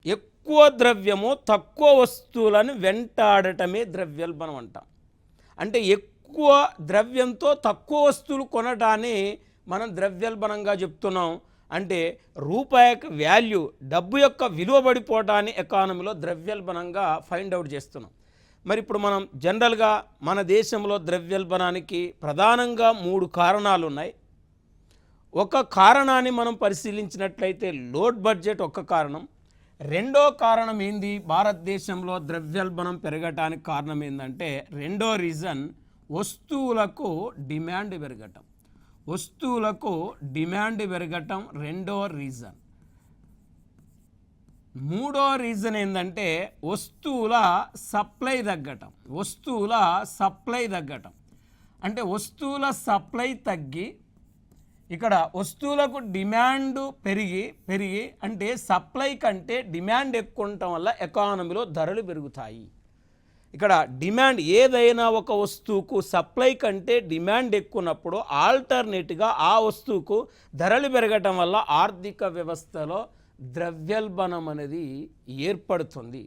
ఎక్కువ ద్రవ్యము తక్కువ వస్తువులను వెంటాడటమే ద్రవ్యోల్బణం అంటాం. అంటే ఎక్కువ ద్రవ్యంతో తక్కువ వస్తువులు కొనడాన్ని మనం ద్రవ్యోల్బణంగా చెప్తున్నాం. అంటే రూపాయి వాల్యూ, డబ్బు యొక్క విలువ పడిపోవడాన్ని ఎకానమీలో ద్రవ్యోల్బణంగా ఫైండ్ అవుట్ చేస్తున్నాం. మరి ఇప్పుడు మనం జనరల్గా మన దేశంలో ద్రవ్యోల్బణానికి ప్రధానంగా 3 కారణాలు ఉన్నాయి. ఒక కారణాన్ని మనం పరిశీలించినట్లయితే లోడ్ బడ్జెట్ ఒక కారణం. రెండో కారణం ఏంది, భారతదేశంలో ద్రవ్యోల్బణం పెరగటానికి కారణం ఏంటంటే రెండో రీజన్ వస్తువులకు డిమాండ్ పెరగటం. వస్తువులకు డిమాండ్ పెరగటం రెండో రీజన్. మూడో రీజన్ ఏంటంటే వస్తువుల సప్లై తగ్గటం. వస్తువుల సప్లై తగ్గటం అంటే వస్తువుల సప్లై తగ్గి ఇక్కడ వస్తువులకు డిమాండ్ పెరిగి అంటే సప్లై కంటే డిమాండ్ ఎక్కువ ఉండటం వల్ల ఎకానమీలో ధరలు పెరుగుతాయి. ఇక్కడ డిమాండ్ ఏదైనా ఒక వస్తువుకు సప్లై కంటే డిమాండ్ ఎక్కువన్నప్పుడు ఆల్టర్నేట్గా ఆ వస్తువుకు ధరలు పెరగటం వల్ల ఆర్థిక వ్యవస్థలో ద్రవ్యోల్బణం అనేది ఏర్పడుతుంది.